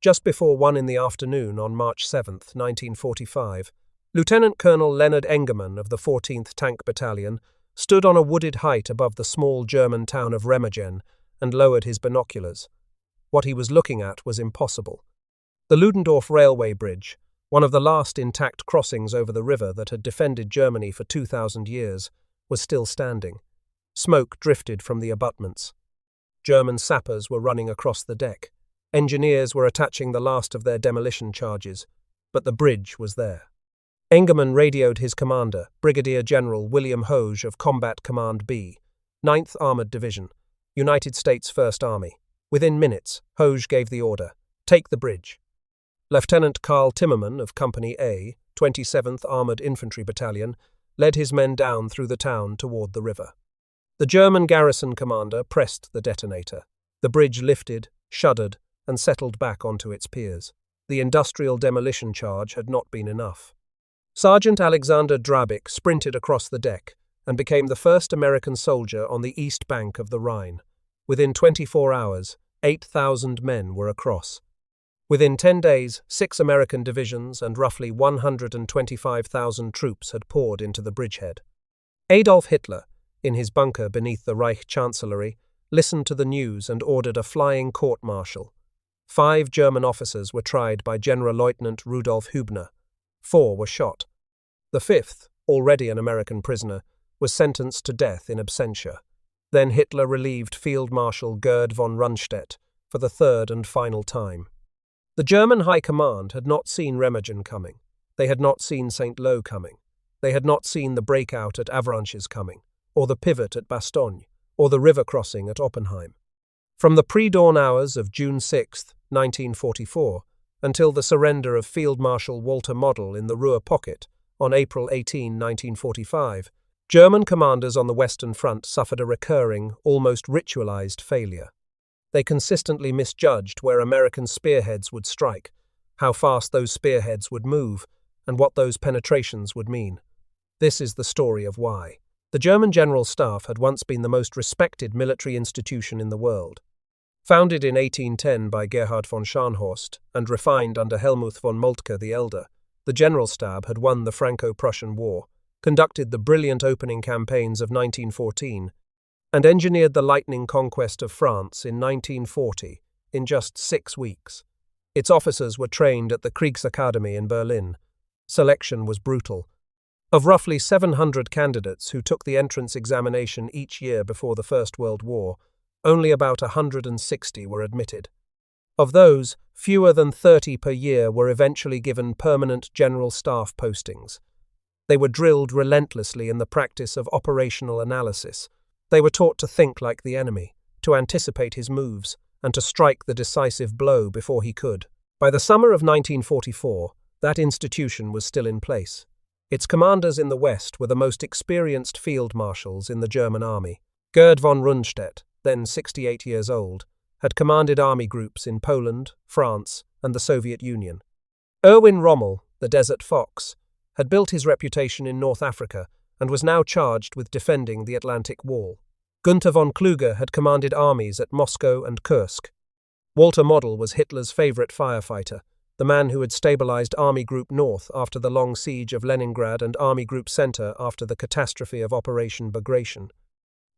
Just before 1 in the afternoon on March 7, 1945, Lieutenant Colonel Leonard Engerman of the 14th Tank Battalion stood on a wooded height above the small German town of Remagen and lowered his binoculars. What he was looking at was impossible. The Ludendorff Railway Bridge, one of the last intact crossings over the river that had defended Germany for 2,000 years, was still standing. Smoke drifted from the abutments. German sappers were running across the deck. Engineers were attaching the last of their demolition charges, but the bridge was there. Engerman radioed his commander, Brigadier General William Hoge of Combat Command B, 9th Armored Division, United States First Army. Within minutes, Hoge gave the order, "Take the bridge." Lieutenant Karl Timmerman of Company A, 27th Armored Infantry Battalion, led his men down through the town toward the river. The German garrison commander pressed the detonator. The bridge lifted, shuddered, and settled back onto its piers. The industrial demolition charge had not been enough. Sergeant Alexander Drabik sprinted across the deck and became the first American soldier on the east bank of the Rhine. Within 24 hours, 8,000 men were across. Within 10 days, 6 American divisions and roughly 125,000 troops had poured into the bridgehead. Adolf Hitler, in his bunker beneath the Reich Chancellery, listened to the news and ordered a flying court-martial. 5 German officers were tried by Generalleutnant Rudolf Hübner. 4 were shot. The 5th, already an American prisoner, was sentenced to death in absentia. Then Hitler relieved Field Marshal Gerd von Rundstedt for the 3rd and final time. The German High Command had not seen Remagen coming. They had not seen St. Lo coming. They had not seen the breakout at Avranches coming, or the pivot at Bastogne, or the river crossing at Oppenheim. From the pre-dawn hours of June 6, 1944, until the surrender of Field Marshal Walter Model in the Ruhr Pocket on April 18, 1945, German commanders on the Western Front suffered a recurring, almost ritualized failure. They consistently misjudged where American spearheads would strike, how fast those spearheads would move, and what those penetrations would mean. This is the story of why. The German General Staff had once been the most respected military institution in the world. Founded in 1810 by Gerhard von Scharnhorst and refined under Helmuth von Moltke the Elder, the General Stab had won the Franco-Prussian War, conducted the brilliant opening campaigns of 1914, and engineered the lightning conquest of France in 1940 in just 6 weeks. Its officers were trained at the Kriegsakademie in Berlin. Selection was brutal. Of roughly 700 candidates who took the entrance examination each year before the First World War, only about 160 were admitted. Of those, fewer than 30 per year were eventually given permanent General Staff postings. They were drilled relentlessly in the practice of operational analysis. They were taught to think like the enemy, to anticipate his moves, and to strike the decisive blow before he could. By the summer of 1944, that institution was still in place. Its commanders in the West were the most experienced field marshals in the German army. Gerd von Rundstedt, then 68 years old, had commanded army groups in Poland, France, and the Soviet Union. Erwin Rommel, the Desert Fox, had built his reputation in North Africa and was now charged with defending the Atlantic Wall. Gunther von Kluge had commanded armies at Moscow and Kursk. Walter Model was Hitler's favorite firefighter, the man who had stabilized Army Group North after the long siege of Leningrad and Army Group Center after the catastrophe of Operation Bagration.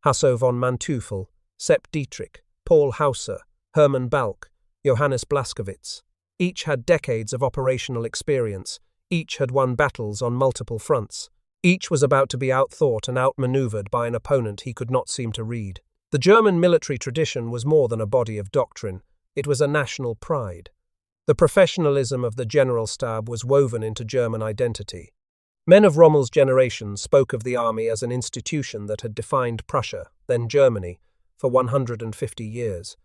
Hasso von Manteuffel, Sepp Dietrich, Paul Hauser, Hermann Balk, Johannes Blaskowitz. Each had decades of operational experience. Each had won battles on multiple fronts. Each was about to be outthought and outmaneuvered by an opponent he could not seem to read. The German military tradition was more than a body of doctrine. It was a national pride. The professionalism of the General Stab was woven into German identity. Men of Rommel's generation spoke of the army as an institution that had defined Prussia, then Germany, for 150 years.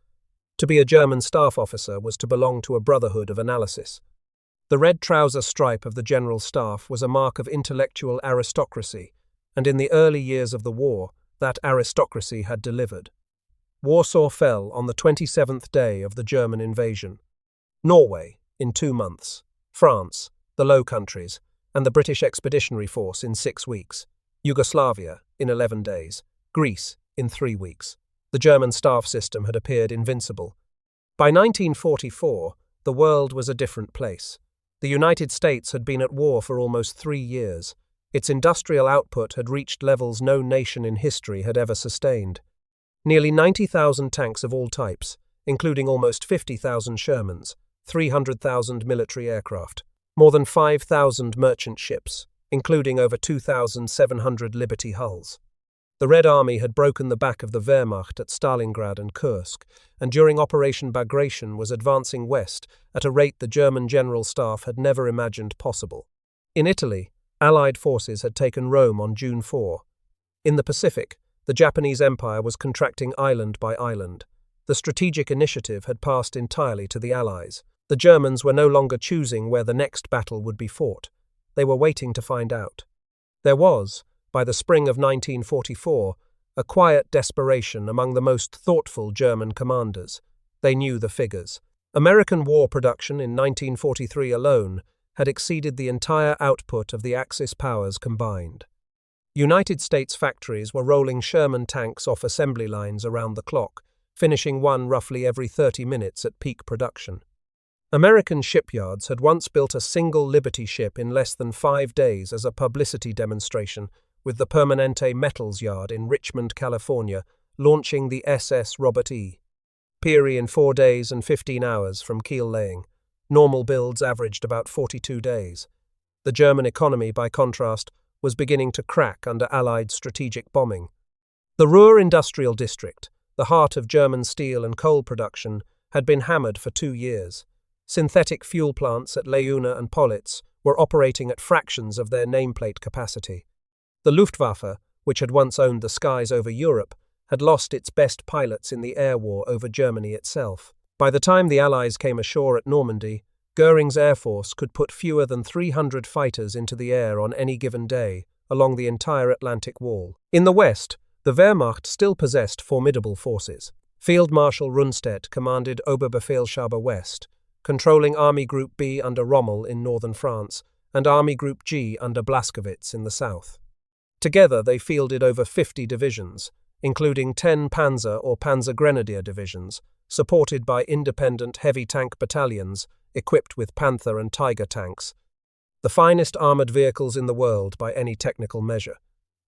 To be a German staff officer was to belong to a brotherhood of analysis. The red trouser stripe of the General Staff was a mark of intellectual aristocracy, and in the early years of the war, that aristocracy had delivered. Warsaw fell on the 27th day of the German invasion. Norway, in 2 months. France, the Low Countries, and the British Expeditionary Force in 6 weeks. Yugoslavia, in 11 days. Greece, in 3 weeks. The German staff system had appeared invincible. By 1944, the world was a different place. The United States had been at war for almost 3 years. Its industrial output had reached levels no nation in history had ever sustained. Nearly 90,000 tanks of all types, including almost 50,000 Shermans, 300,000 military aircraft, more than 5,000 merchant ships, including over 2,700 Liberty hulls. The Red Army had broken the back of the Wehrmacht at Stalingrad and Kursk, and during Operation Bagration was advancing west at a rate the German General Staff had never imagined possible. In Italy, Allied forces had taken Rome on June 4. In the Pacific, the Japanese Empire was contracting island by island. The strategic initiative had passed entirely to the Allies. The Germans were no longer choosing where the next battle would be fought. They were waiting to find out. There was, by the spring of 1944, a quiet desperation among the most thoughtful German commanders. They knew the figures. American war production in 1943 alone had exceeded the entire output of the Axis powers combined. United States factories were rolling Sherman tanks off assembly lines around the clock, finishing one roughly every 30 minutes at peak production. American shipyards had once built a single Liberty ship in less than 5 days as a publicity demonstration, with the Permanente Metals Yard in Richmond, California, launching the SS Robert E. Peary in 4 days and 15 hours from keel laying. Normal builds averaged about 42 days. The German economy, by contrast, was beginning to crack under Allied strategic bombing. The Ruhr Industrial District, the heart of German steel and coal production, had been hammered for 2 years. Synthetic fuel plants at Leuna and Politz were operating at fractions of their nameplate capacity. The Luftwaffe, which had once owned the skies over Europe, had lost its best pilots in the air war over Germany itself. By the time the Allies came ashore at Normandy, Goering's Air Force could put fewer than 300 fighters into the air on any given day, along the entire Atlantic Wall. In the west, the Wehrmacht still possessed formidable forces. Field Marshal Rundstedt commanded Oberbefehlshaber West, controlling Army Group B under Rommel in northern France and Army Group G under Blaskowitz in the south. Together they fielded over 50 divisions, including 10 Panzer or Panzer Grenadier divisions, supported by independent heavy tank battalions equipped with Panther and Tiger tanks, the finest armoured vehicles in the world by any technical measure.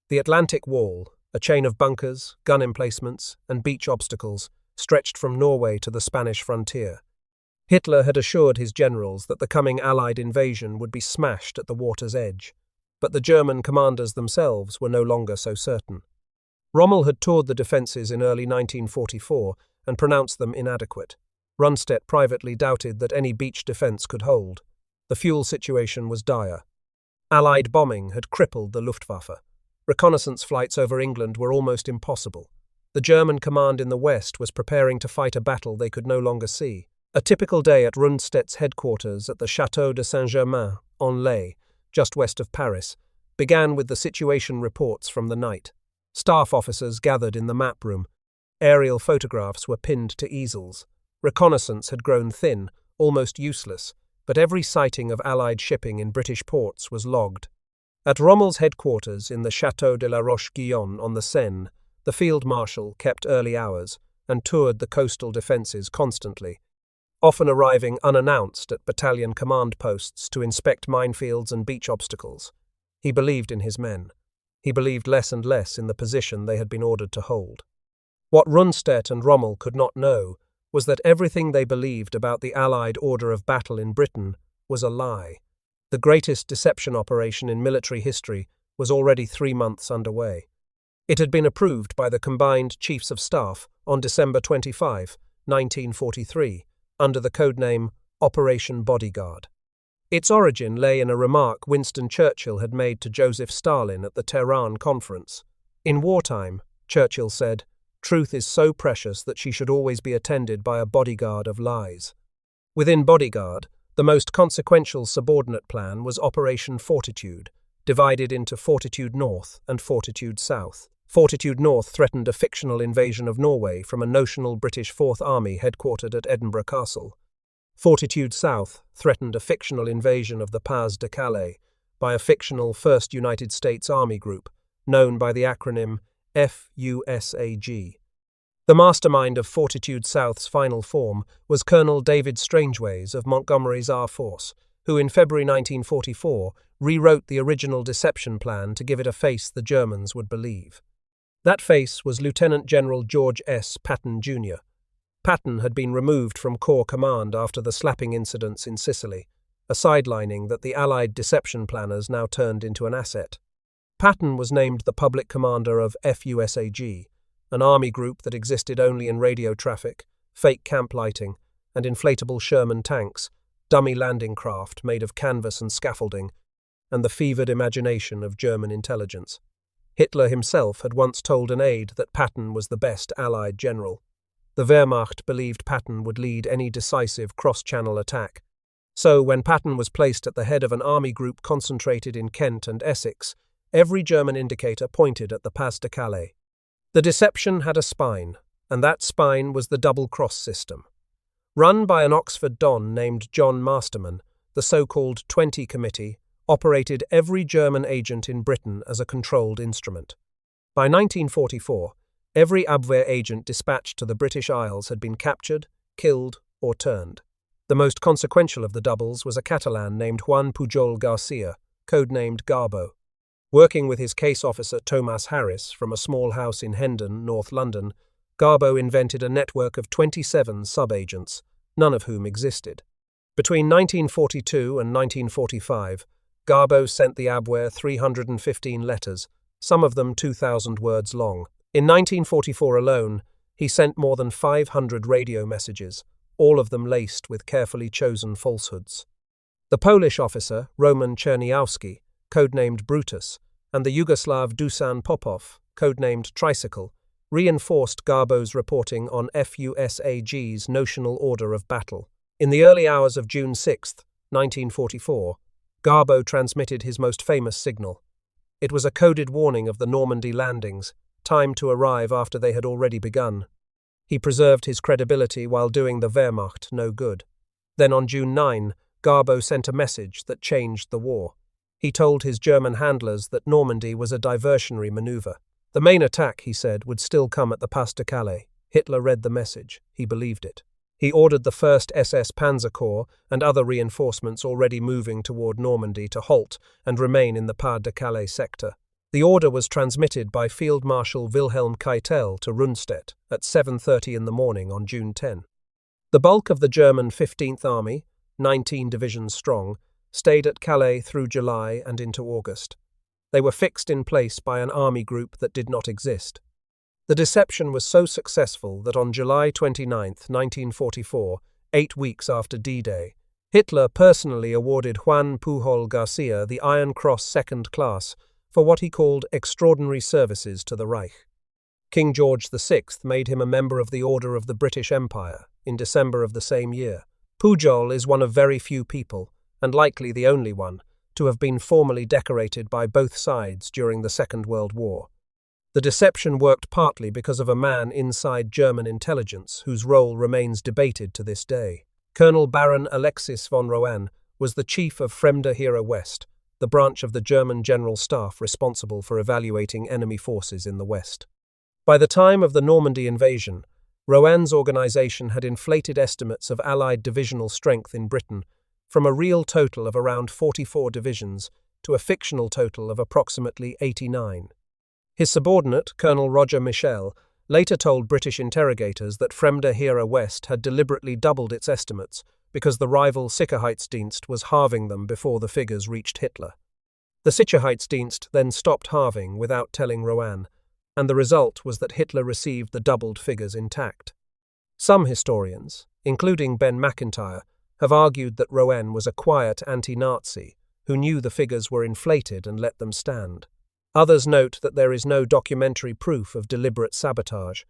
The Atlantic Wall, a chain of bunkers, gun emplacements, and beach obstacles, stretched from Norway to the Spanish frontier. Hitler had assured his generals that the coming Allied invasion would be smashed at the water's edge, but the German commanders themselves were no longer so certain. Rommel had toured the defences in early 1944 and pronounced them inadequate. Rundstedt privately doubted that any beach defence could hold. The fuel situation was dire. Allied bombing had crippled the Luftwaffe. Reconnaissance flights over England were almost impossible. The German command in the west was preparing to fight a battle they could no longer see. A typical day at Rundstedt's headquarters at the Château de Saint-Germain-en-Laye, just west of Paris, began with the situation reports from the night. Staff officers gathered in the map room. Aerial photographs were pinned to easels. Reconnaissance had grown thin, almost useless, but every sighting of Allied shipping in British ports was logged. At Rommel's headquarters in the Château de la Roche-Guyon on the Seine, the Field Marshal kept early hours and toured the coastal defences constantly, often arriving unannounced at battalion command posts to inspect minefields and beach obstacles. He believed in his men. He believed less and less in the position they had been ordered to hold. What Rundstedt and Rommel could not know was that everything they believed about the Allied order of battle in Britain was a lie. The greatest deception operation in military history was already 3 months underway. It had been approved by the combined Chiefs of Staff on December 25, 1943, under the codename Operation Bodyguard. Its origin lay in a remark Winston Churchill had made to Joseph Stalin at the Tehran Conference. In wartime, Churchill said, "Truth is so precious that she should always be attended by a bodyguard of lies." Within Bodyguard, the most consequential subordinate plan was Operation Fortitude, divided into Fortitude North and Fortitude South. Fortitude North threatened a fictional invasion of Norway from a notional British Fourth Army headquartered at Edinburgh Castle. Fortitude South threatened a fictional invasion of the Pas de Calais by a fictional 1st United States Army Group, known by the acronym FUSAG. The mastermind of Fortitude South's final form was Colonel David Strangeways of Montgomery's Air Force, who in February 1944 rewrote the original deception plan to give it a face the Germans would believe. That face was Lieutenant General George S. Patton, Jr. Patton had been removed from Corps Command after the slapping incidents in Sicily, a sidelining that the Allied deception planners now turned into an asset. Patton was named the public commander of FUSAG, an army group that existed only in radio traffic, fake camp lighting, and inflatable Sherman tanks, dummy landing craft made of canvas and scaffolding, and the fevered imagination of German intelligence. Hitler himself had once told an aide that Patton was the best Allied general. The Wehrmacht believed Patton would lead any decisive cross-channel attack. So, when Patton was placed at the head of an army group concentrated in Kent and Essex, every German indicator pointed at the Pas de Calais. The deception had a spine, and that spine was the double-cross system. Run by an Oxford Don named John Masterman, the so-called 20 Committee operated every German agent in Britain as a controlled instrument. By 1944, every Abwehr agent dispatched to the British Isles had been captured, killed, or turned. The most consequential of the doubles was a Catalan named Juan Pujol Garcia, codenamed Garbo. Working with his case officer Thomas Harris from a small house in Hendon, North London, Garbo invented a network of 27 sub-agents, none of whom existed. Between 1942 and 1945, Garbo sent the Abwehr 315 letters, some of them 2,000 words long. In 1944 alone, he sent more than 500 radio messages, all of them laced with carefully chosen falsehoods. The Polish officer, Roman Czerniawski, codenamed Brutus, and the Yugoslav Dusan Popov, codenamed Tricycle, reinforced Garbo's reporting on FUSAG's notional order of battle. In the early hours of June 6, 1944, Garbo transmitted his most famous signal. It was a coded warning of the Normandy landings, timed to arrive after they had already begun. He preserved his credibility while doing the Wehrmacht no good. Then on June 9, Garbo sent a message that changed the war. He told his German handlers that Normandy was a diversionary maneuver. The main attack, he said, would still come at the Pas de Calais. Hitler read the message. He believed it. He ordered the 1st SS Panzer Corps and other reinforcements already moving toward Normandy to halt and remain in the Pas de Calais sector. The order was transmitted by Field Marshal Wilhelm Keitel to Rundstedt at 7:30 in the morning on June 10. The bulk of the German 15th Army, 19 divisions strong, stayed at Calais through July and into August. They were fixed in place by an army group that did not exist. The deception was so successful that on July 29, 1944, 8 weeks after D-Day, Hitler personally awarded Juan Pujol Garcia the Iron Cross Second Class for what he called extraordinary services to the Reich. King George VI made him a member of the Order of the British Empire in December of the same year. Pujol is one of very few people, and likely the only one, to have been formally decorated by both sides during the Second World War. The deception worked partly because of a man inside German intelligence whose role remains debated to this day. Colonel Baron Alexis von Rohan was the chief of Fremde Heere West, the branch of the German General Staff responsible for evaluating enemy forces in the West. By the time of the Normandy invasion, Rohan's organization had inflated estimates of Allied divisional strength in Britain from a real total of around 44 divisions to a fictional total of approximately 89. His subordinate, Colonel Roger Michel, later told British interrogators that Fremde Heere West had deliberately doubled its estimates because the rival Sicherheitsdienst was halving them before the figures reached Hitler. The Sicherheitsdienst then stopped halving without telling Rohan, and the result was that Hitler received the doubled figures intact. Some historians, including Ben Macintyre, have argued that Rohan was a quiet anti-Nazi who knew the figures were inflated and let them stand. Others note that there is no documentary proof of deliberate sabotage.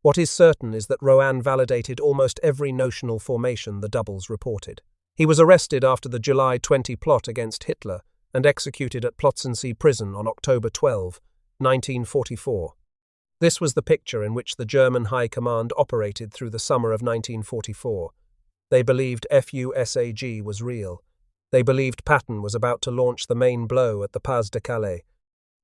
What is certain is that Rohan validated almost every notional formation the doubles reported. He was arrested after the July 20 plot against Hitler and executed at Plötzensee prison on October 12, 1944. This was the picture in which the German High Command operated through the summer of 1944. They believed FUSAG was real. They believed Patton was about to launch the main blow at the Pas de Calais.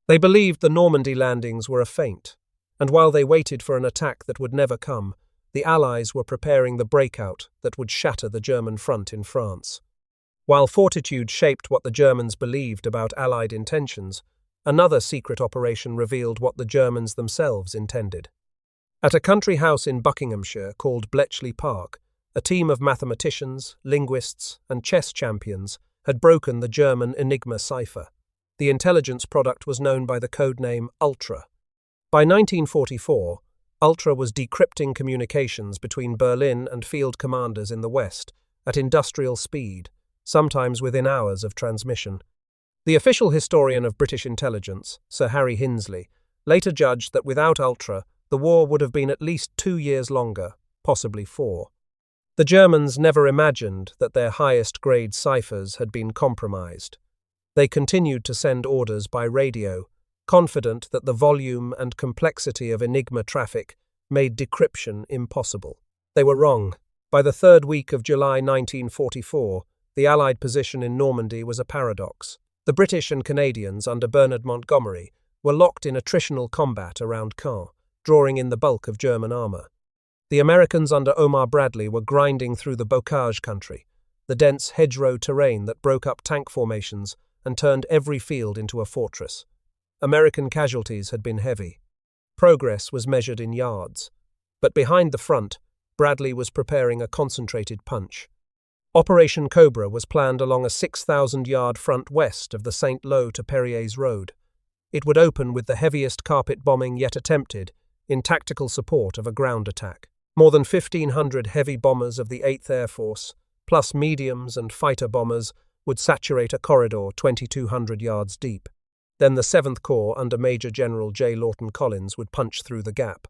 They believed the Normandy landings were a feint, And while they waited for an attack that would never come, the Allies were preparing the breakout that would shatter the German front in France. While fortitude shaped what the Germans believed about Allied intentions, another secret operation revealed what the Germans themselves intended. At a country house in Buckinghamshire called Bletchley Park, a team of mathematicians, linguists, and chess champions had broken the German Enigma cipher. The intelligence product was known by the code name Ultra. By 1944, Ultra was decrypting communications between Berlin and field commanders in the West at industrial speed, sometimes within hours of transmission. The official historian of British intelligence, Sir Harry Hinsley, later judged that without Ultra, the war would have been at least 2 years longer, possibly 4. The Germans never imagined that their highest-grade ciphers had been compromised. They continued to send orders by radio, confident that the volume and complexity of Enigma traffic made decryption impossible. They were wrong. By the third week of July 1944, the Allied position in Normandy was a paradox. The British and Canadians under Bernard Montgomery were locked in attritional combat around Caen, drawing in the bulk of German armour. The Americans under Omar Bradley were grinding through the bocage country, the dense hedgerow terrain that broke up tank formations and turned every field into a fortress. American casualties had been heavy. Progress was measured in yards. But behind the front, Bradley was preparing a concentrated punch. Operation Cobra was planned along a 6,000-yard front west of the St. Lo to Perrier's Road. It would open with the heaviest carpet bombing yet attempted, in tactical support of a ground attack. More than 1,500 heavy bombers of the 8th Air Force, plus mediums and fighter bombers, would saturate a corridor 2,200 yards deep. Then the 7th Corps under Major General J. Lawton Collins would punch through the gap.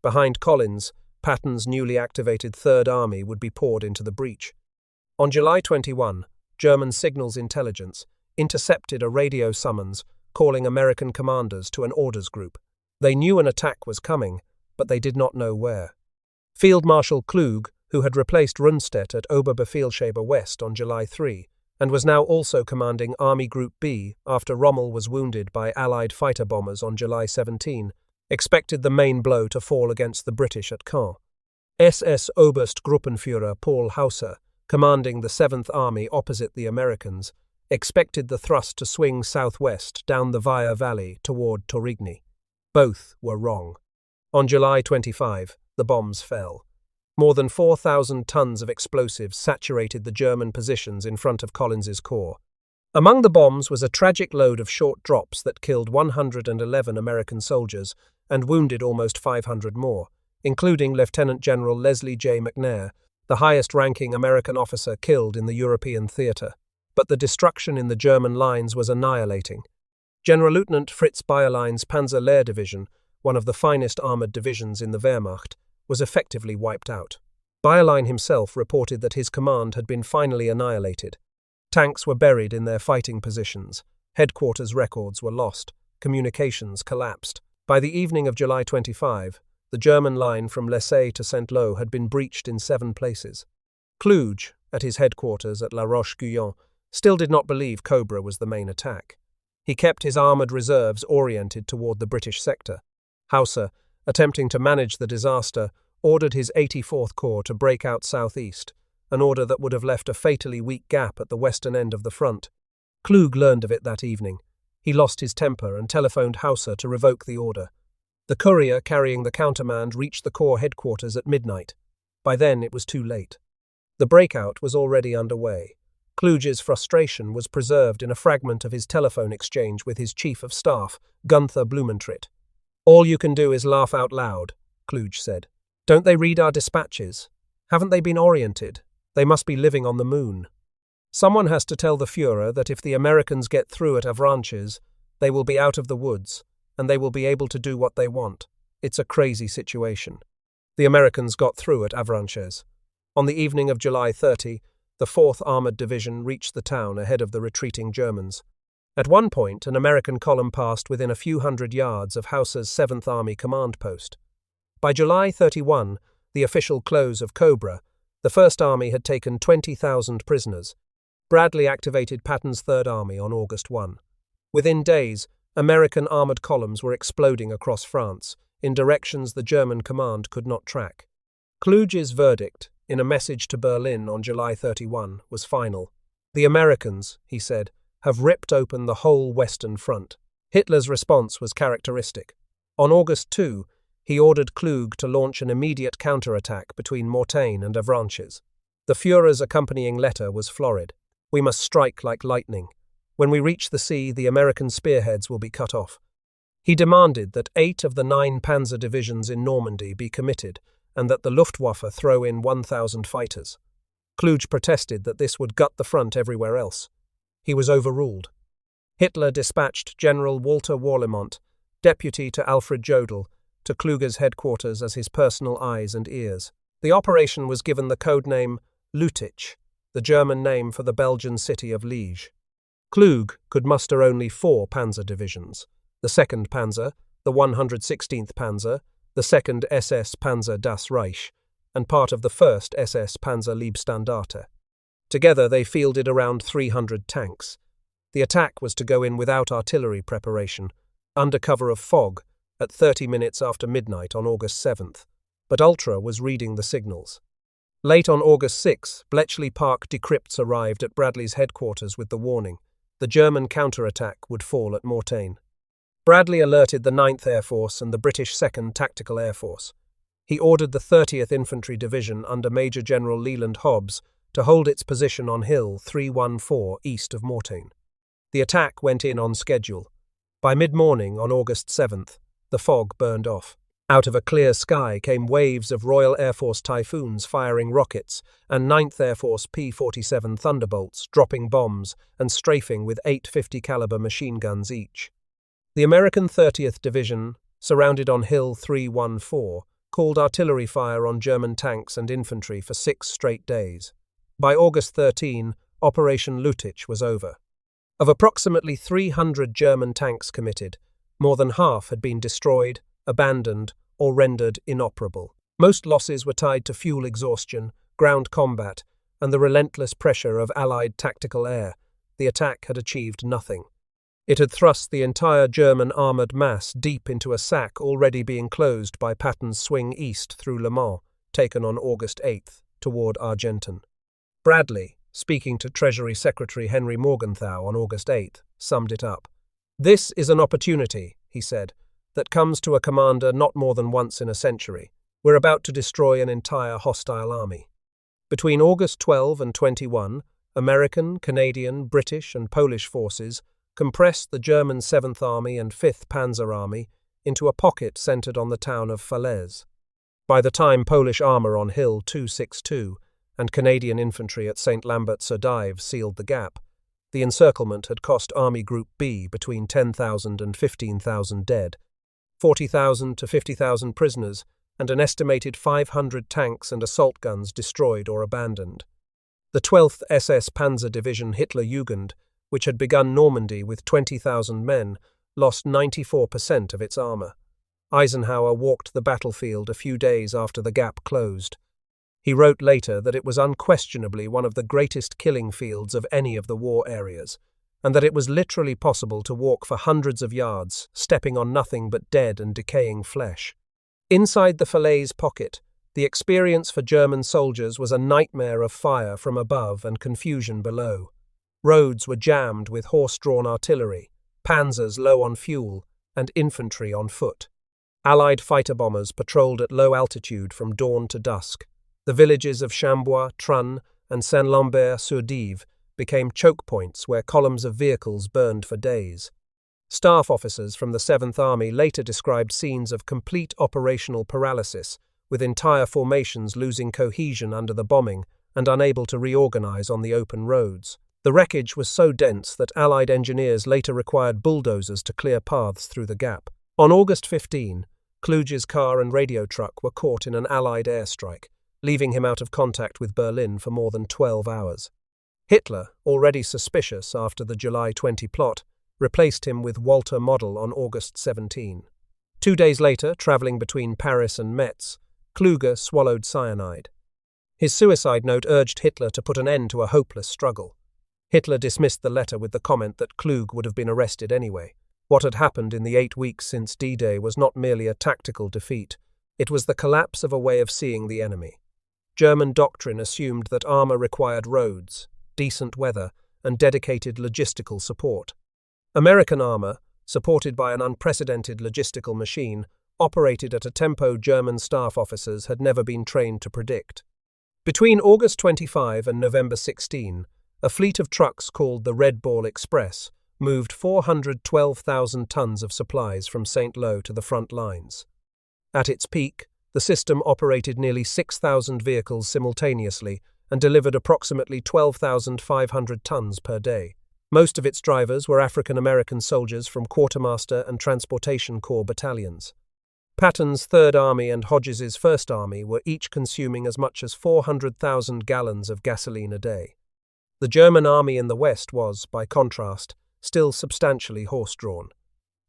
Behind Collins, Patton's newly activated 3rd Army would be poured into the breach. On July 21, German signals intelligence intercepted a radio summons calling American commanders to an orders group. They knew an attack was coming, but they did not know where. Field Marshal Klug, who had replaced Rundstedt at Oberbefehlshaber West on July 3, and was now also commanding Army Group B after Rommel was wounded by Allied fighter bombers on July 17, expected the main blow to fall against the British at Caen. SS Oberstgruppenführer Paul Hauser, commanding the 7th Army opposite the Americans, expected the thrust to swing southwest down the Vire Valley toward Torigny. Both were wrong. On July 25, the bombs fell. More than 4,000 tons of explosives saturated the German positions in front of Collins's corps. Among the bombs was a tragic load of short drops that killed 111 American soldiers and wounded almost 500 more, including Lieutenant General Leslie J. McNair, the highest-ranking American officer killed in the European theatre. But the destruction in the German lines was annihilating. General Lieutenant Fritz Bayerlein's Panzer Lehr Division, one of the finest armoured divisions in the Wehrmacht, was effectively wiped out. Bayerlein himself reported that his command had been finally annihilated. Tanks were buried in their fighting positions, headquarters records were lost, communications collapsed. By the evening of July 25, the German line from Lessay to St. Lo had been breached in 7 places. Kluge, at his headquarters at La Roche-Guyon, still did not believe Cobra was the main attack. He kept his armoured reserves oriented toward the British sector. Hauser, attempting to manage the disaster, ordered his 84th Corps to break out southeast, an order that would have left a fatally weak gap at the western end of the front. Klug learned of it that evening. He lost his temper and telephoned Hauser to revoke the order. The courier carrying the countermand reached the Corps headquarters at midnight. By then it was too late. The breakout was already underway. Kluge's frustration was preserved in a fragment of his telephone exchange with his chief of staff, Gunther Blumentritt. "All you can do is laugh out loud," Kluge said. "Don't they read our dispatches? Haven't they been oriented? They must be living on the moon. Someone has to tell the Führer that if the Americans get through at Avranches, they will be out of the woods, and they will be able to do what they want. It's a crazy situation." The Americans got through at Avranches. On the evening of July 30, the 4th Armoured Division reached the town ahead of the retreating Germans. At one point, an American column passed within a few hundred yards of Hauser's 7th Army command post. By July 31, the official close of Cobra, the 1st Army had taken 20,000 prisoners. Bradley activated Patton's 3rd Army on August 1. Within days, American armoured columns were exploding across France, in directions the German command could not track. Kluge's verdict, in a message to Berlin on July 31, was final. "The Americans," he said, "have ripped open the whole Western Front." Hitler's response was characteristic. On August 2, he ordered Kluge to launch an immediate counterattack between Mortain and Avranches. The Führer's accompanying letter was florid. "We must strike like lightning. When we reach the sea, the American spearheads will be cut off." He demanded that 8 of the 9 panzer divisions in Normandy be committed and that the Luftwaffe throw in 1,000 fighters. Kluge protested that this would gut the front everywhere else. He was overruled. Hitler dispatched General Walter Warlimont, deputy to Alfred Jodl, to Kluge's headquarters as his personal eyes and ears. The operation was given the codename Lüttich, the German name for the Belgian city of Liege. Kluge could muster only 4 panzer divisions: the 2nd Panzer, the 116th Panzer, the 2nd SS Panzer das Reich, and part of the 1st SS Panzer Leibstandarte. Together they fielded around 300 tanks. The attack was to go in without artillery preparation, under cover of fog, at 30 minutes after midnight on August 7th, but Ultra was reading the signals. Late on August 6, Bletchley Park decrypts arrived at Bradley's headquarters with the warning: the German counterattack would fall at Mortain. Bradley alerted the 9th Air Force and the British 2nd Tactical Air Force. He ordered the 30th Infantry Division under Major General Leland Hobbs to hold its position on Hill 314 east of Mortain. The attack went in on schedule. By mid-morning on August 7th, the fog burned off. Out of a clear sky came waves of Royal Air Force Typhoons firing rockets and 9th Air Force P-47 Thunderbolts dropping bombs and strafing with 850 caliber machine guns each. The American 30th Division, surrounded on Hill 314, called artillery fire on German tanks and infantry for 6 straight days. By August 13, Operation Lüttich was over. Of approximately 300 German tanks committed, more than half had been destroyed, abandoned, or rendered inoperable. Most losses were tied to fuel exhaustion, ground combat, and the relentless pressure of Allied tactical air. The attack had achieved nothing. It had thrust the entire German armoured mass deep into a sack already being closed by Patton's swing east through Le Mans, taken on August 8th, toward Argenton. Bradley, speaking to Treasury Secretary Henry Morgenthau on August 8th, summed it up. "This is an opportunity," he said, "that comes to a commander not more than once in a century. We're about to destroy an entire hostile army." Between August 12 and 21, American, Canadian, British, and Polish forces compressed the German 7th Army and 5th Panzer Army into a pocket centered on the town of Falaise. By the time Polish armor on Hill 262 and Canadian infantry at St. Lambert-sur-Dive sealed the gap, the encirclement had cost Army Group B between 10,000 and 15,000 dead, 40,000 to 50,000 prisoners, and an estimated 500 tanks and assault guns destroyed or abandoned. The 12th SS Panzer Division Hitlerjugend, which had begun Normandy with 20,000 men, lost 94% of its armor. Eisenhower walked the battlefield a few days after the gap closed. He wrote later that it was unquestionably one of the greatest killing fields of any of the war areas, and that it was literally possible to walk for hundreds of yards, stepping on nothing but dead and decaying flesh. Inside the Falaise pocket, the experience for German soldiers was a nightmare of fire from above and confusion below. Roads were jammed with horse-drawn artillery, panzers low on fuel, and infantry on foot. Allied fighter bombers patrolled at low altitude from dawn to dusk. The villages of Chambois, Trun, and Saint-Lambert-sur-Dive became choke points where columns of vehicles burned for days. Staff officers from the 7th Army later described scenes of complete operational paralysis, with entire formations losing cohesion under the bombing and unable to reorganize on the open roads. The wreckage was so dense that Allied engineers later required bulldozers to clear paths through the gap. On August 15, Kluge's car and radio truck were caught in an Allied airstrike, leaving him out of contact with Berlin for more than 12 hours. Hitler, already suspicious after the July 20 plot, replaced him with Walter Model on August 17. 2 days later, travelling between Paris and Metz, Kluge swallowed cyanide. His suicide note urged Hitler to put an end to a hopeless struggle. Hitler dismissed the letter with the comment that Kluge would have been arrested anyway. What had happened in the 8 weeks since D-Day was not merely a tactical defeat, it was the collapse of a way of seeing the enemy. German doctrine assumed that armor required roads, decent weather, and dedicated logistical support. American armor, supported by an unprecedented logistical machine, operated at a tempo German staff officers had never been trained to predict. Between August 25 and November 16, a fleet of trucks called the Red Ball Express moved 412,000 tons of supplies from St. Lo to the front lines. At its peak, the system operated nearly 6,000 vehicles simultaneously and delivered approximately 12,500 tons per day. Most of its drivers were African-American soldiers from Quartermaster and Transportation Corps battalions. Patton's Third Army and Hodges's First Army were each consuming as much as 400,000 gallons of gasoline a day. The German army in the West was, by contrast, still substantially horse-drawn.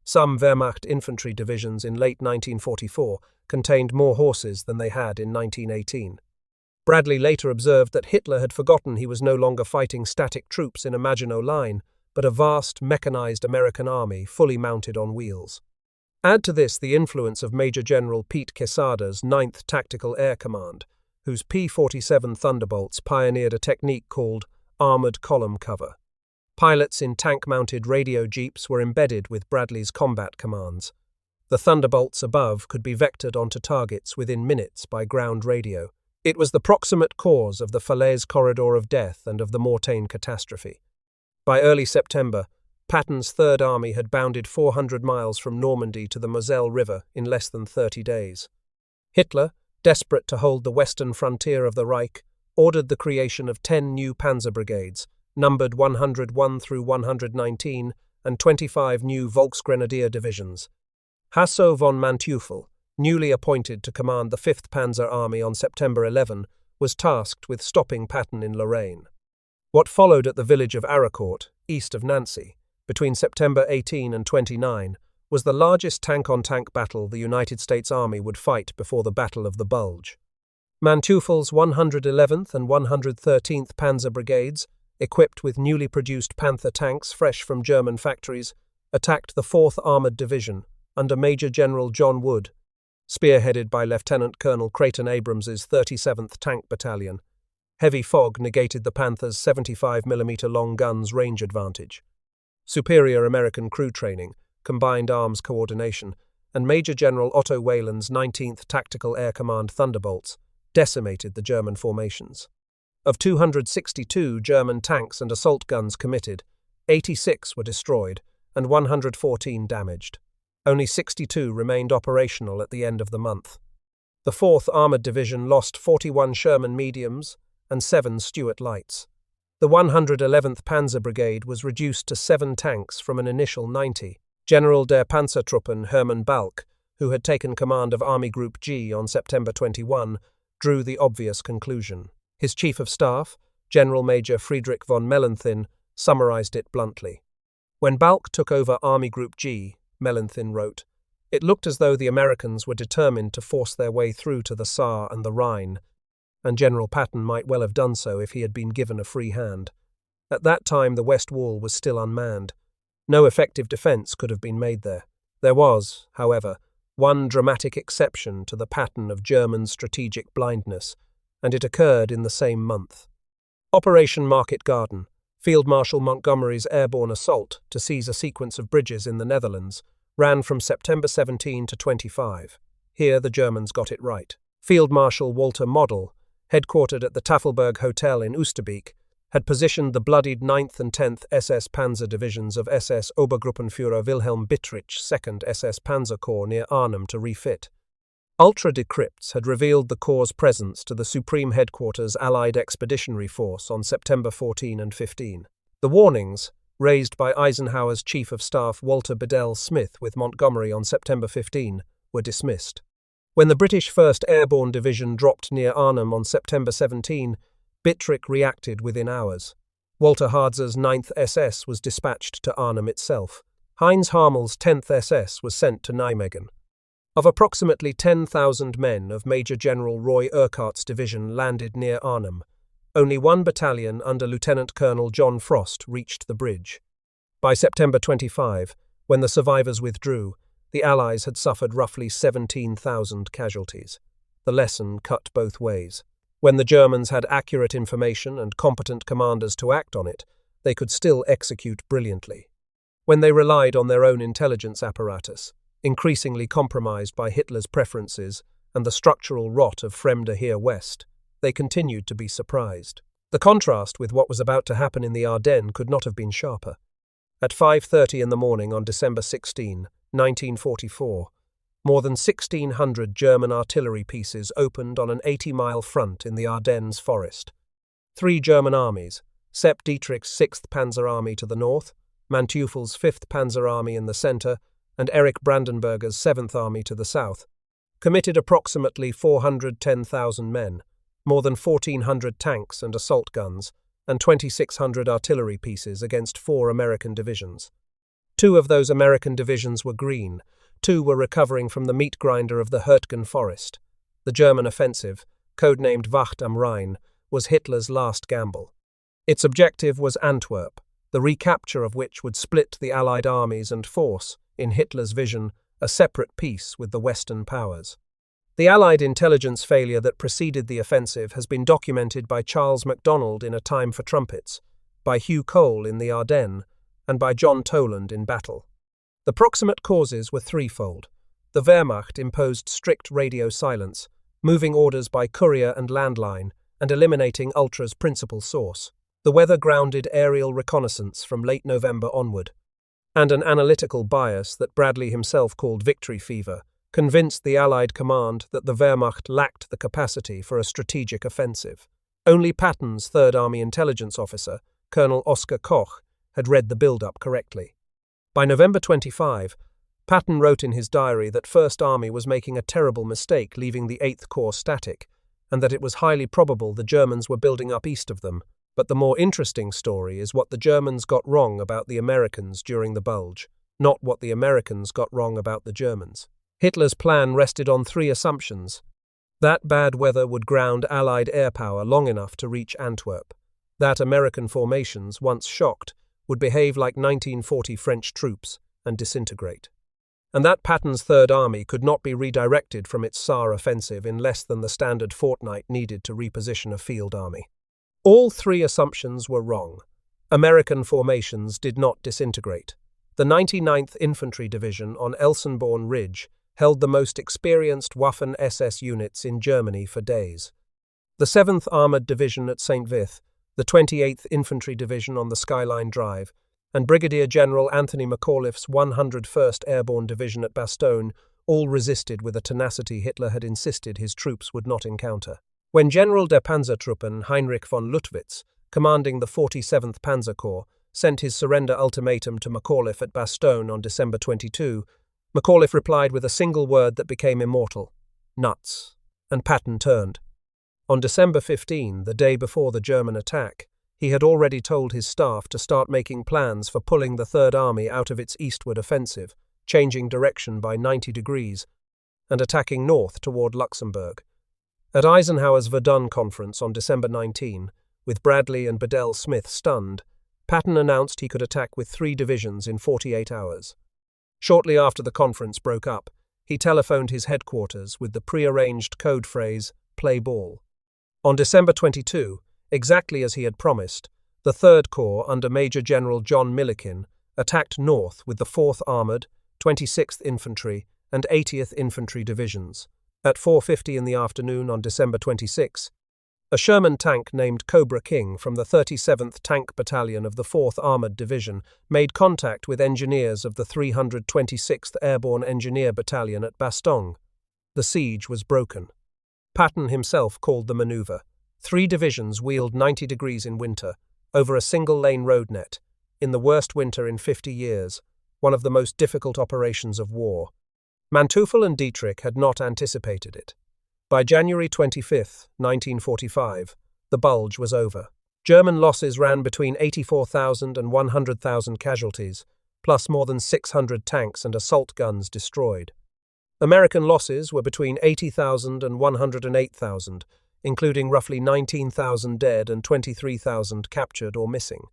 Some Wehrmacht infantry divisions in late 1944 contained more horses than they had in 1918. Bradley later observed that Hitler had forgotten he was no longer fighting static troops in a Maginot Line, but a vast, mechanized American army fully mounted on wheels. Add to this the influence of Major General Pete Quesada's 9th Tactical Air Command, whose P-47 Thunderbolts pioneered a technique called armored column cover. Pilots in tank-mounted radio jeeps were embedded with Bradley's combat commands. The Thunderbolts above could be vectored onto targets within minutes by ground radio. It was the proximate cause of the Falaise Corridor of Death and of the Mortagne catastrophe. By early September, Patton's Third Army had bounded 400 miles from Normandy to the Moselle River in less than 30 days. Hitler, desperate to hold the western frontier of the Reich, ordered the creation of 10 new panzer brigades, numbered 101 through 119, and 25 new Volksgrenadier divisions. Hasso von Manteuffel, newly appointed to command the 5th Panzer Army on September 11, was tasked with stopping Patton in Lorraine. What followed at the village of Aracourt, east of Nancy, between September 18 and 29, was the largest tank-on-tank battle the United States Army would fight before the Battle of the Bulge. Manteuffel's 111th and 113th Panzer Brigades, equipped with newly produced Panther tanks fresh from German factories, attacked the 4th Armored Division under Major General John Wood, spearheaded by Lieutenant Colonel Creighton Abrams's 37th Tank Battalion. Heavy fog negated the Panther's 75mm long guns' range advantage. Superior American crew training, combined arms coordination, and Major General Otto Wayland's 19th Tactical Air Command Thunderbolts decimated the German formations. Of 262 German tanks and assault guns committed, 86 were destroyed and 114 damaged. Only 62 remained operational at the end of the month. The 4th Armored Division lost 41 Sherman mediums and 7 Stuart lights. The 111th Panzer Brigade was reduced to 7 tanks from an initial 90. General der Panzertruppen Hermann Balck, who had taken command of Army Group G on September 21, drew the obvious conclusion. His Chief of Staff, General Major Friedrich von Mellenthin, summarized it bluntly. When Balck took over Army Group G, Mellenthin wrote, it looked as though the Americans were determined to force their way through to the Saar and the Rhine, and General Patton might well have done so if he had been given a free hand. At that time the West Wall was still unmanned. No effective defense could have been made there. There was, however, one dramatic exception to the pattern of German strategic blindness, and it occurred in the same month. Operation Market Garden, Field Marshal Montgomery's airborne assault to seize a sequence of bridges in the Netherlands, ran from September 17 to 25. Here the Germans got it right. Field Marshal Walter Model, headquartered at the Tafelberg Hotel in Oosterbeek, had positioned the bloodied 9th and 10th SS Panzer Divisions of SS Obergruppenführer Wilhelm Bittrich 2nd SS Panzer Corps near Arnhem to refit. Ultra-decrypts had revealed the Corps' presence to the Supreme Headquarters Allied Expeditionary Force on September 14 and 15. The warnings, raised by Eisenhower's Chief of Staff Walter Bedell Smith with Montgomery on September 15, were dismissed. When the British 1st Airborne Division dropped near Arnhem on September 17, Bittrich reacted within hours. Walter Hardzer's 9th SS was dispatched to Arnhem itself. Heinz Harmel's 10th SS was sent to Nijmegen. Of approximately 10,000 men of Major General Roy Urquhart's division landed near Arnhem, only one battalion under Lieutenant Colonel John Frost reached the bridge. By September 25, When the survivors withdrew, the Allies had suffered roughly 17,000 casualties. The lesson cut both ways. When the Germans had accurate information and competent commanders to act on it, they could still execute brilliantly. When they relied on their own intelligence apparatus, increasingly compromised by Hitler's preferences and the structural rot of Fremde Heer West, they continued to be surprised. The contrast with what was about to happen in the Ardennes could not have been sharper. At 5:30 in the morning on December 16, 1944, more than 1,600 German artillery pieces opened on an 80-mile front in the Ardennes forest. 3 German armies, Sepp Dietrich's 6th Panzer Army to the north, Manteufel's 5th Panzer Army in the center, and Erich Brandenberger's 7th Army to the south, committed approximately 410,000 men, more than 1,400 tanks and assault guns, and 2,600 artillery pieces against 4 American divisions. 2 of those American divisions were green, 2 were recovering from the meat grinder of the Hürtgen forest. The German offensive, codenamed Wacht am Rhein, was Hitler's last gamble. Its objective was Antwerp, the recapture of which would split the Allied armies and force, in Hitler's vision, a separate peace with the Western powers. The Allied intelligence failure that preceded the offensive has been documented by Charles MacDonald in A Time for Trumpets, by Hugh Cole in the Ardennes, and by John Toland in Battle. The proximate causes were threefold. The Wehrmacht imposed strict radio silence, moving orders by courier and landline, and eliminating Ultra's principal source. The weather-grounded aerial reconnaissance from late November onward, and an analytical bias that Bradley himself called victory fever, convinced the Allied command that the Wehrmacht lacked the capacity for a strategic offensive. Only Patton's Third Army intelligence officer, Colonel Oskar Koch, had read the build-up correctly. By November 25, Patton wrote in his diary that First Army was making a terrible mistake leaving the 8th Corps static, and that it was highly probable the Germans were building up east of them. But the more interesting story is what the Germans got wrong about the Americans during the Bulge, not what the Americans got wrong about the Germans. Hitler's plan rested on 3 assumptions. That bad weather would ground Allied air power long enough to reach Antwerp. That American formations, once shocked, would behave like 1940 French troops and disintegrate. And that Patton's Third Army could not be redirected from its Saar offensive in less than the standard fortnight needed to reposition a field army. All 3 assumptions were wrong. American formations did not disintegrate. The 99th Infantry Division on Elsenborn Ridge held the most experienced Waffen-SS units in Germany for days. The 7th Armoured Division at St. Vith, the 28th Infantry Division on the Skyline Drive, and Brigadier General Anthony McAuliffe's 101st Airborne Division at Bastogne all resisted with a tenacity Hitler had insisted his troops would not encounter. When General der Panzertruppen Heinrich von Luttwitz, commanding the 47th Panzer Corps, sent his surrender ultimatum to McAuliffe at Bastogne on December 22, McAuliffe replied with a single word that became immortal: nuts, and Patton turned. On December 15, the day before the German attack, he had already told his staff to start making plans for pulling the Third Army out of its eastward offensive, changing direction by 90 degrees, and attacking north toward Luxembourg. At Eisenhower's Verdun conference on December 19, with Bradley and Bedell Smith stunned, Patton announced he could attack with 3 divisions in 48 hours. Shortly after the conference broke up, he telephoned his headquarters with the pre-arranged code phrase, "play ball." On December 22, exactly as he had promised, the 3rd Corps under Major General John Milliken attacked north with the 4th Armoured, 26th Infantry, and 80th Infantry Divisions. At 4:50 in the afternoon on December 26, a Sherman tank named Cobra King from the 37th Tank Battalion of the 4th Armoured Division made contact with engineers of the 326th Airborne Engineer Battalion at Bastogne. The siege was broken. Patton himself called the maneuver. 3 divisions wheeled 90 degrees in winter, over a single-lane road net, in the worst winter in 50 years, one of the most difficult operations of war. Manteuffel and Dietrich had not anticipated it. By January 25, 1945, the Bulge was over. German losses ran between 84,000 and 100,000 casualties, plus more than 600 tanks and assault guns destroyed. American losses were between 80,000 and 108,000, including roughly 19,000 dead and 23,000 captured or missing.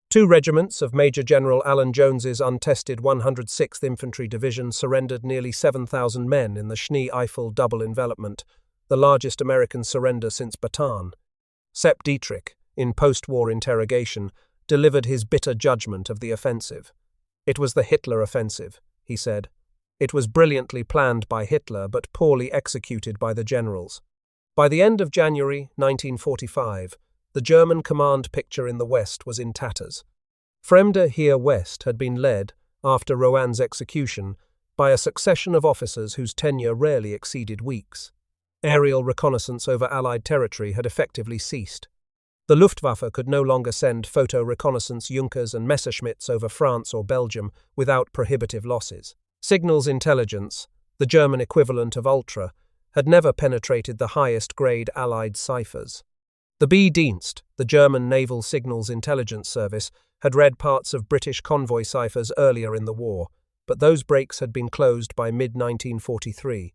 Two regiments of Major General Alan Jones's untested 106th Infantry Division surrendered nearly 7,000 men in the Schnee-Eifel double envelopment, the largest American surrender since Bataan. Sepp Dietrich, in post-war interrogation, delivered his bitter judgment of the offensive. "It was the Hitler offensive," he said. "It was brilliantly planned by Hitler but poorly executed by the generals." By the end of January 1945, the German command picture in the West was in tatters. Fremde Heer West had been led, after Roan's execution, by a succession of officers whose tenure rarely exceeded weeks. Aerial reconnaissance over Allied territory had effectively ceased. The Luftwaffe could no longer send photo reconnaissance Junkers and Messerschmitts over France or Belgium without prohibitive losses. Signals intelligence, the German equivalent of Ultra, had never penetrated the highest-grade Allied ciphers. The B-Dienst, the German Naval Signals Intelligence Service, had read parts of British convoy ciphers earlier in the war, but those breaks had been closed by mid-1943.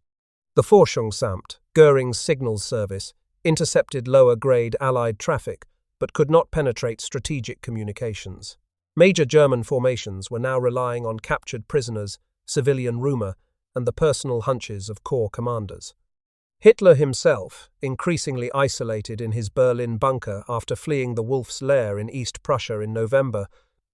The Forschungsamt, Göring's signals service, intercepted lower-grade Allied traffic, but could not penetrate strategic communications. Major German formations were now relying on captured prisoners, civilian rumor, and the personal hunches of corps commanders. Hitler himself, increasingly isolated in his Berlin bunker after fleeing the Wolf's Lair in East Prussia in November,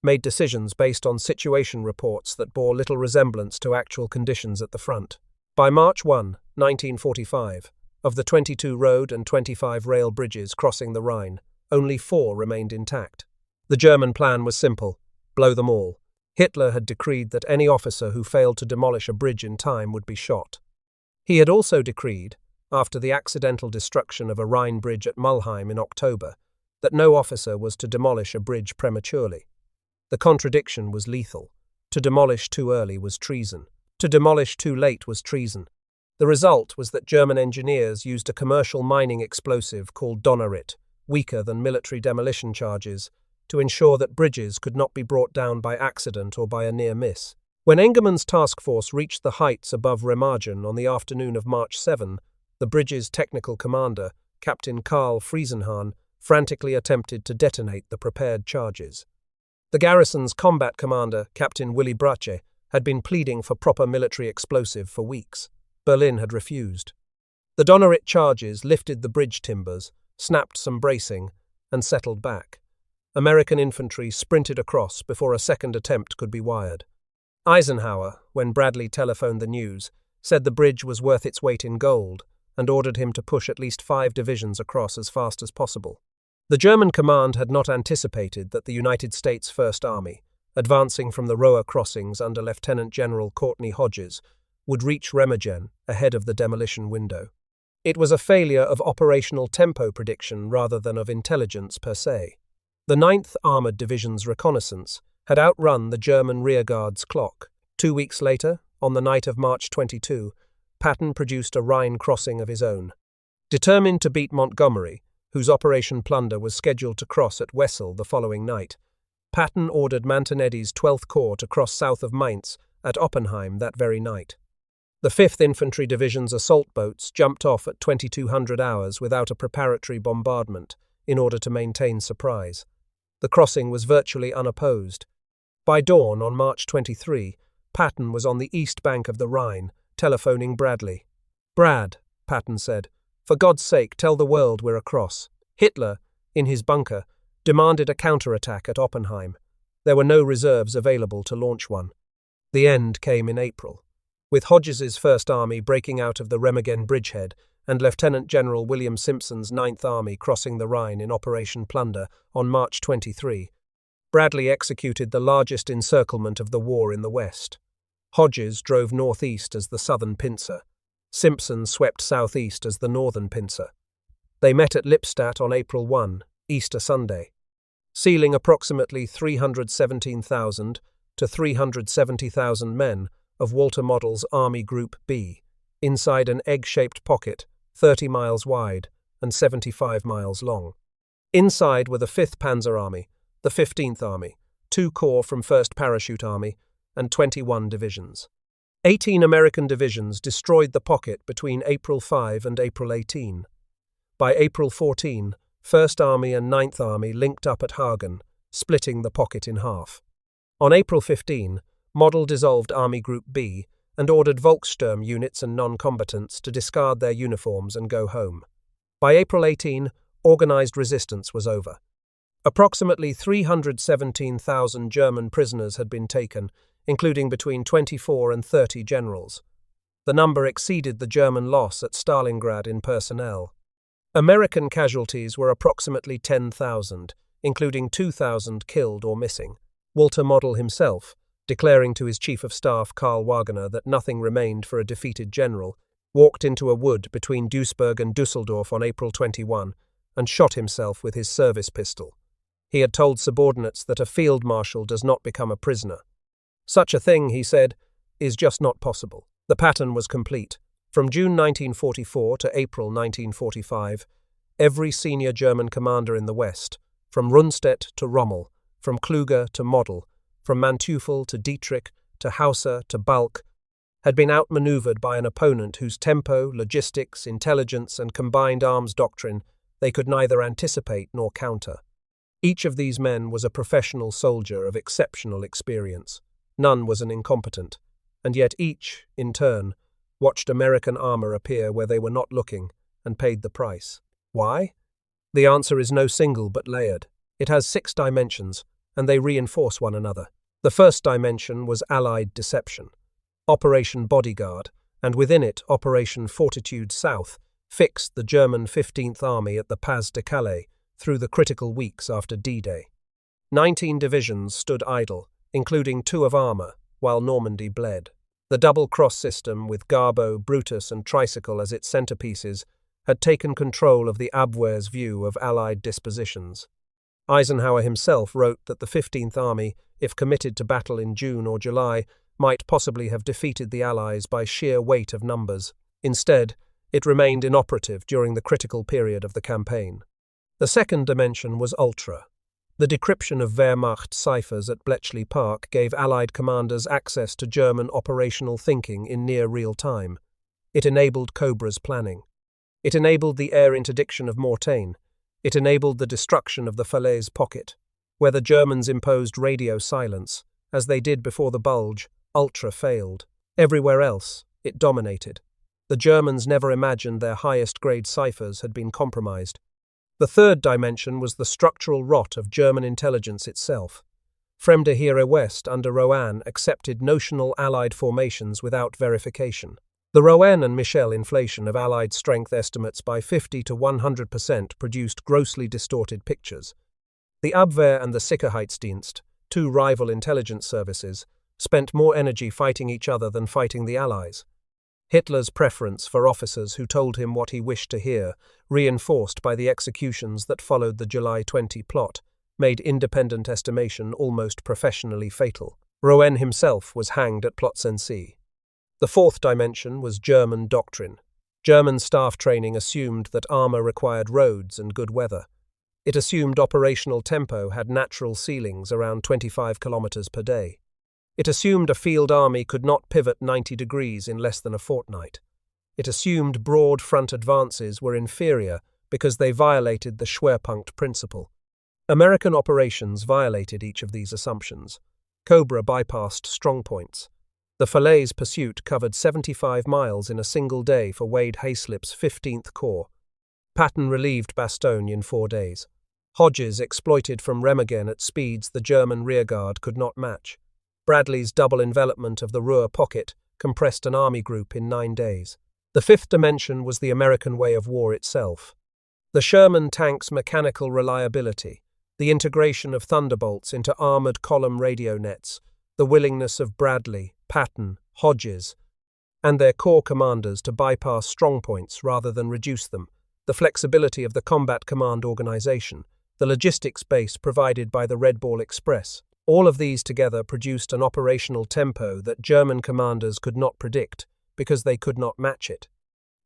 made decisions based on situation reports that bore little resemblance to actual conditions at the front. By March 1, 1945, of the 22 road and 25 rail bridges crossing the Rhine, only 4 remained intact. The German plan was simple: blow them all. Hitler had decreed that any officer who failed to demolish a bridge in time would be shot. He had also decreed, after the accidental destruction of a Rhine bridge at Mulheim in October, that no officer was to demolish a bridge prematurely. The contradiction was lethal. To demolish too early was treason. To demolish too late was treason. The result was that German engineers used a commercial mining explosive called Donnerit, weaker than military demolition charges, to ensure that bridges could not be brought down by accident or by a near miss. When Engermann's task force reached the heights above Remagen on the afternoon of March 7, the bridge's technical commander, Captain Karl Friesenhahn, frantically attempted to detonate the prepared charges. The garrison's combat commander, Captain Willy Brache, had been pleading for proper military explosive for weeks. Berlin had refused. The Donnerit charges lifted the bridge timbers, snapped some bracing, and settled back. American infantry sprinted across before a second attempt could be wired. Eisenhower, when Bradley telephoned the news, said the bridge was worth its weight in gold, and ordered him to push at least 5 divisions across as fast as possible. The German command had not anticipated that the United States First Army, advancing from the Roa crossings under Lieutenant General Courtney Hodges, would reach Remagen ahead of the demolition window. It was a failure of operational tempo prediction rather than of intelligence per se. The 9th Armoured Division's reconnaissance had outrun the German rearguard's clock. 2 weeks later, on the night of March 22, Patton produced a Rhine crossing of his own. Determined to beat Montgomery, whose Operation Plunder was scheduled to cross at Wessel the following night, Patton ordered Mantonetti's 12th Corps to cross south of Mainz at Oppenheim that very night. The 5th Infantry Division's assault boats jumped off at 2200 hours without a preparatory bombardment in order to maintain surprise. The crossing was virtually unopposed. By dawn on March 23, Patton was on the east bank of the Rhine, telephoning Bradley. "Brad," Patton said, "for God's sake, tell the world we're across." Hitler, in his bunker, demanded a counterattack at Oppenheim. There were no reserves available to launch one. The end came in April, with Hodges's First Army breaking out of the Remagen bridgehead and Lieutenant General William Simpson's 9th Army crossing the Rhine in Operation Plunder on March 23. Bradley executed the largest encirclement of the war in the West. Hodges drove northeast as the southern pincer. Simpson swept southeast as the northern pincer. They met at Lippstadt on April 1, Easter Sunday, sealing approximately 317,000 to 370,000 men of Walter Model's Army Group B, inside an egg-shaped pocket 30 miles wide and 75 miles long. Inside were the 5th Panzer Army, the 15th Army, 2 corps from 1st Parachute Army, and 21 divisions. 18 American divisions destroyed the pocket between April 5 and April 18. By April 14, 1st Army and 9th Army linked up at Hagen, splitting the pocket in half. On April 15, Model dissolved Army Group B and ordered Volkssturm units and non-combatants to discard their uniforms and go home. By April 18, organized resistance was over. Approximately 317,000 German prisoners had been taken, including between 24 and 30 generals. The number exceeded the German loss at Stalingrad in personnel. American casualties were approximately 10,000, including 2,000 killed or missing. Walter Model himself, declaring to his chief of staff Karl Wagner that nothing remained for a defeated general, walked into a wood between Duisburg and Düsseldorf on April 21 and shot himself with his service pistol. He had told subordinates that a field marshal does not become a prisoner. Such a thing, he said, is just not possible. The pattern was complete. From June 1944 to April 1945, every senior German commander in the West, from Rundstedt to Rommel, from Kluge to Model, from Manteuffel to Dietrich to Hauser to Balk, had been outmaneuvered by an opponent whose tempo, logistics, intelligence, and combined arms doctrine they could neither anticipate nor counter. Each of these men was a professional soldier of exceptional experience. None was an incompetent, and yet each, in turn, watched American armor appear where they were not looking and paid the price. Why? The answer is no single but layered. It has 6 dimensions, and they reinforce one another. The first dimension was Allied deception. Operation Bodyguard, and within it Operation Fortitude South, fixed the German 15th Army at the Pas de Calais through the critical weeks after D-Day. 19 divisions stood idle, including 2 of armor, while Normandy bled. The double-cross system, with Garbo, Brutus and Tricycle as its centerpieces, had taken control of the Abwehr's view of Allied dispositions. Eisenhower himself wrote that the 15th Army, if committed to battle in June or July, might possibly have defeated the Allies by sheer weight of numbers. Instead, it remained inoperative during the critical period of the campaign. The second dimension was ultra. The decryption of Wehrmacht ciphers at Bletchley Park gave Allied commanders access to German operational thinking in near real time. It enabled Cobra's planning. It enabled the air interdiction of Mortain. It enabled the destruction of the Falaise pocket. Where the Germans imposed radio silence, as they did before the Bulge, ultra failed. Everywhere else, it dominated. The Germans never imagined their highest-grade ciphers had been compromised. The third dimension was the structural rot of German intelligence itself. Fremde Heere West under Rohan accepted notional Allied formations without verification. The Rohan and Michel inflation of Allied strength estimates by 50 to 100% produced grossly distorted pictures. The Abwehr and the Sicherheitsdienst, 2 rival intelligence services, spent more energy fighting each other than fighting the Allies. Hitler's preference for officers who told him what he wished to hear, reinforced by the executions that followed the July 20 plot, made independent estimation almost professionally fatal. Rohan himself was hanged at Plötzensee. The fourth dimension was German doctrine. German staff training assumed that armor required roads and good weather. It assumed operational tempo had natural ceilings around 25 kilometers per day. It assumed a field army could not pivot 90 degrees in less than a fortnight. It assumed broad front advances were inferior because they violated the Schwerpunkt principle. American operations violated each of these assumptions. Cobra bypassed strongpoints. The Falaise pursuit covered 75 miles in a single day for Wade Hayslip's 15th Corps. Patton relieved Bastogne in 4 days. Hodges exploited from Remagen at speeds the German rearguard could not match. Bradley's double envelopment of the Ruhr pocket compressed an army group in 9 days. The fifth dimension was the American way of war itself. The Sherman tank's mechanical reliability, the integration of Thunderbolts into armored column radio nets, the willingness of Bradley, Patton, Hodges, and their corps commanders to bypass strongpoints rather than reduce them, the flexibility of the combat command organization, the logistics base provided by the Red Ball Express. All of these together produced an operational tempo that German commanders could not predict because they could not match it.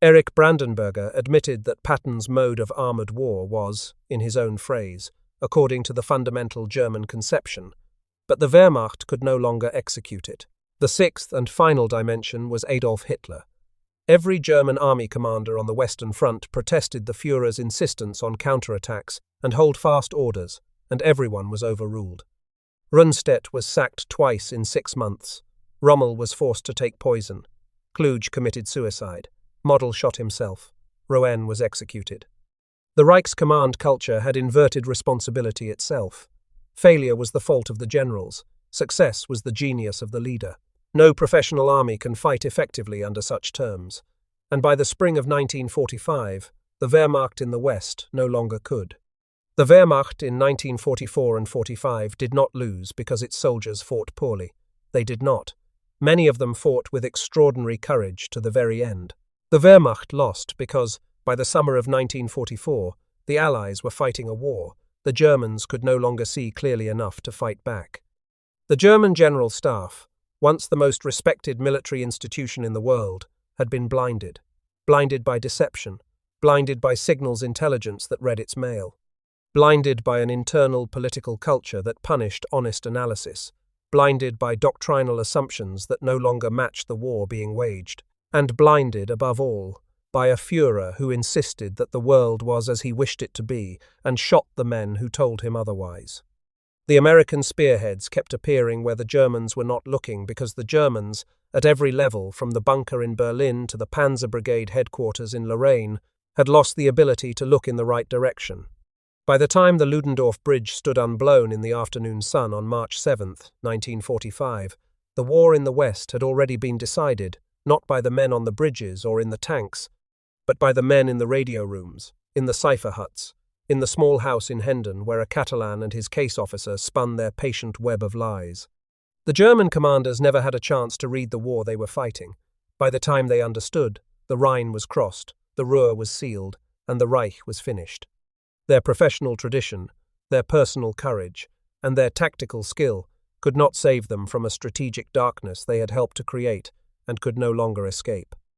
Erich Brandenberger admitted that Patton's mode of armored war was, in his own phrase, according to the fundamental German conception, but the Wehrmacht could no longer execute it. The sixth and final dimension was Adolf Hitler. Every German army commander on the Western Front protested the Führer's insistence on counterattacks and hold-fast orders, and everyone was overruled. Rundstedt was sacked twice in 6 months. Rommel was forced to take poison. Kluge committed suicide. Model shot himself. Roen was executed. The Reich's command culture had inverted responsibility itself. Failure was the fault of the generals. Success was the genius of the leader. No professional army can fight effectively under such terms. And by the spring of 1945, the Wehrmacht in the West no longer could. The Wehrmacht in 1944 and 45 did not lose because its soldiers fought poorly. They did not. Many of them fought with extraordinary courage to the very end. The Wehrmacht lost because, by the summer of 1944, the Allies were fighting a war. The Germans could no longer see clearly enough to fight back. The German General Staff, once the most respected military institution in the world, had been blinded. Blinded by deception. Blinded by signals intelligence that read its mail. Blinded by an internal political culture that punished honest analysis. Blinded by doctrinal assumptions that no longer matched the war being waged. And blinded, above all, by a Führer who insisted that the world was as he wished it to be and shot the men who told him otherwise. The American spearheads kept appearing where the Germans were not looking because the Germans, at every level, from the bunker in Berlin to the Panzer Brigade headquarters in Lorraine, had lost the ability to look in the right direction. By the time the Ludendorff Bridge stood unblown in the afternoon sun on March 7, 1945, the war in the West had already been decided, not by the men on the bridges or in the tanks, but by the men in the radio rooms, in the cipher huts, in the small house in Hendon where a Catalan and his case officer spun their patient web of lies. The German commanders never had a chance to read the war they were fighting. By the time they understood, the Rhine was crossed, the Ruhr was sealed, and the Reich was finished. Their professional tradition, their personal courage, and their tactical skill could not save them from a strategic darkness they had helped to create and could no longer escape.